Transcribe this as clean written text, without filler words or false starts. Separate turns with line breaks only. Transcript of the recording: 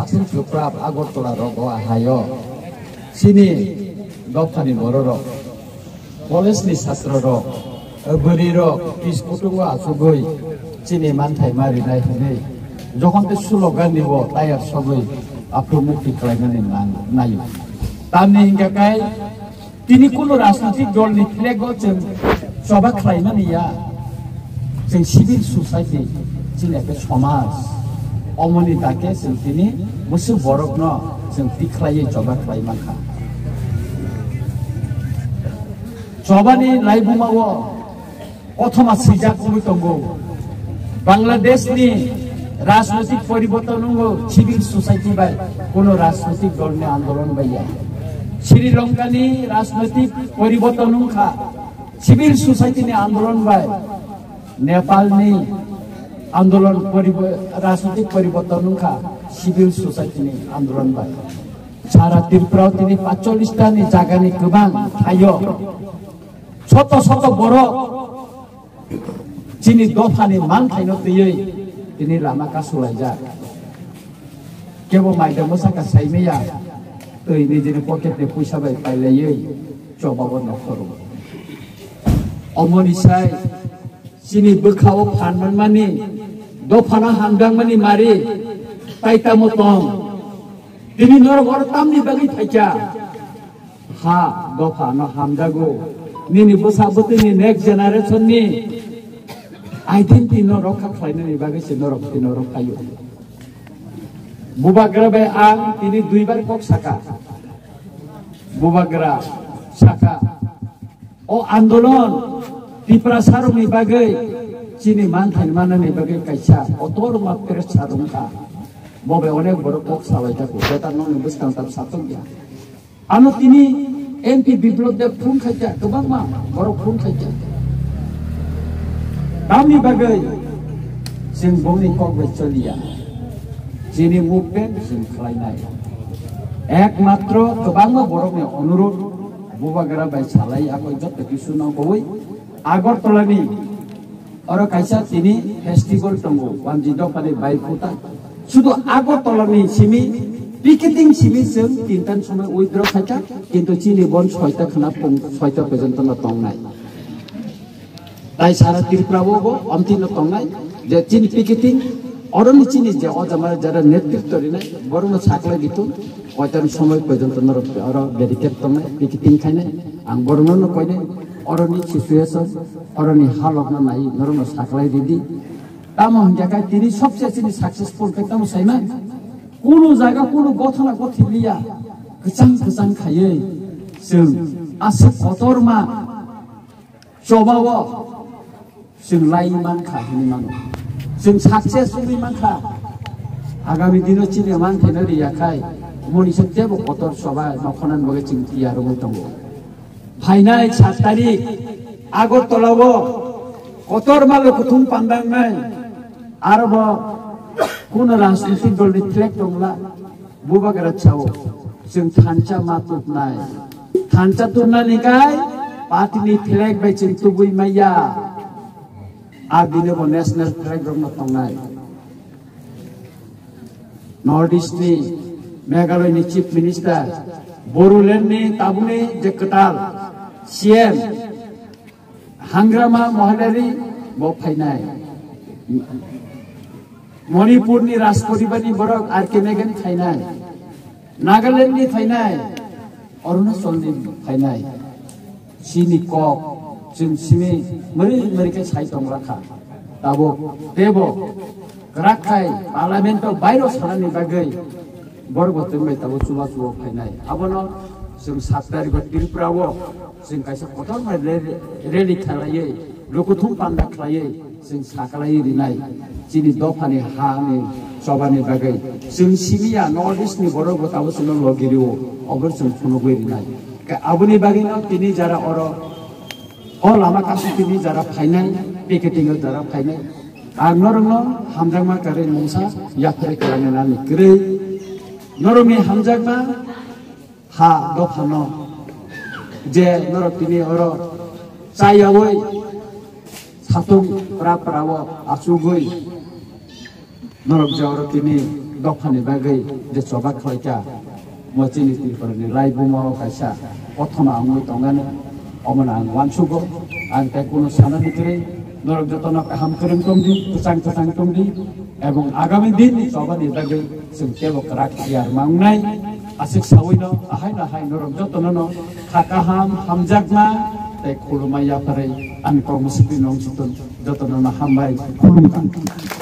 saksing cuprap Agartala rogo ahayo sini dopani bororo college ni sastra ro bari ro isputungo asugoi sini manthai mari nai hene যখন তে slogan দিব তাই আর সবই আপনি মুক্তি খাইনানি নাই তামনি হিংগাকাই তিনি কোন রাজনৈতিক দল নি ফ্ল্যাগ जों সভা খাইনানি या जों सिभिल सोसाइटी जों একটা সমাজ অমনি তাকে जों তিনি মুসু বরকন जों তিখাইয়ে সভা খাইমাখা সভানি লাইবুমাও অথমা সিজা কবি তঙ্গো বাংলাদেশ নি राजनैतिक परिवर्तन सिविल सोसाइटी बाय कोनो राजनैतिक दल ने आंदोलन बाया श्रीलंका नि राजनैतिक परिवर्तन खा सिविल सोसाइटी ने आंदोलन बाय नेपाल नि आंदोलन राजनैतिक परिवर्तन खा सिविल सोसाइटी ने आंदोलन बाय सारा त्रिपुरा तिनि 45 टा नि जागा नि गोबां थायो छोट छोट बर' जिनि दफानि मान थाइनो तयै ini lama kasulaja kebo maida mosaka saimaya ini jeni pocket ne puisa bai pailai coba bon nokoro omoni sai sini berkhawo phanman mani dofana hamdang mani mari taita motong ini nor gor tamni bagi thaja ha dofana hamdago nini bosabote ni next generation ni identity no rokha khlainani bagai se norok tinoro khayo bubagra bai ang tini duibar kok saka bubagra saka o andolon Tripura sarung ni bagai chini manthai manani bagai kaisa otor mapper sarung ka bobe onek borok kok sawai ta ko eta no buskang tab satong ya anu tini MP biplop de phun khaja tobang ma borok phun khaja kami bagai sing boni kok becolia sini movement sing khlainai ekmatro kebangma borokne onurod bubagara bai salai ako jot kisu no boi Agartala ni oro kaisa tini festival tongo wanji dopani bai puta sudu Agartala ni simi picketing simi sing tintan sama withdraw khaja kintu chini bon 6ta khana 6ta পর্যন্ত na tongnai তাই সারা ত্রিপুরাবো অন্তিম তংনাই যে চিনি picketing অরনি চিনি যে অজামার যারা নেতৃত্ব Rinnai বরং ছাকলাই দিত কয়টার সময় পর্যন্ত নর অর ডেডিকেট তংনাই পিকেটিং খাইনে আং বরং কইনে অরনি সিচুয়েশন অরনি হালত না নাই নরম ছাকলাই দিদি তামো জায়গা তিনি সবচেয়ে চিনি সাকসেসফুল কাইতাম সাইমা কোন জায়গা কোন গঠনা গঠিলিয়া গোজাं গোজাं খাইয়ে जों आसे कतरमा जबावो जों लाइमान खाहैनि मानो जों साक्सेसफुल मानखा आगामी दिनाव चिनि मान थेनो रियाखाय मनिसो जेबो कतर सभा नखनान बगे जों तियारो दंगो फाइनाय 7 तारिख आगरतलावो कतर मालो कुथुम पान्दांनाय आरोबो कोन राजनीतिक दलनि फ्लेग दंला बुबागरा चाव जों थानचा मातुबनाय थानचा तुरनानिखाय पार्टीनि फ्लेग बाय जों तुबुय माया Adine national flag rong tongnai North East ni Meghalaya ni chief minister Boruland ni tabune je ketal CM Hangrama Mohanari bo phainai Manipur ni Rashtrapati ni borok RK Megan phainai Nagaland ni phainai Arunachal ni phainai Sini kok जों सिमे मरिके साइतम राखा दाबो देबो राखाय parliament Biro सानानि बागै बरबतन bye दाबो सुबा सुबा फाइनाय आबनो जों 7 तारिख त्रिपुरावो जों कायसा कथन रेलि खालायै लोकथुम पान्दा खालायै जों साखालायै रिनाय जिनि दफानि हानि सबानि बागै जों सिमिया नर्थ इस्ट नि बरबत दाबो जों लगिरिओ अबर जों फुनगै रिनाय आबनि बागै न तिनि जारा अरो All lama kasus ini jara final, picketing jara final. Norong hamjangma kare mungsa ya kare kerana nani kere. Norong hamjangma ha dofano. Je norong ini oro saya woi satu pra prawo asugoi. Norong je oro ini dofani bagai je coba khlaika mochini tirparni rai bumo kaisa othoma angui tongane omana ang wansugo ang te kono sana nikre norok jotona kaham kerem tomdi tusang tomdi এবং আগামী দিন সবাই বাগে जों केबो कराक यार मांगनाय आसिक सावैनो आहाय नाहाय नरक जतननो खाकाहाम हामजागमा ते खुलुमाया फारै आंखौ मुसिबि नंसितन जतननो हामबाय खुलुमबाय।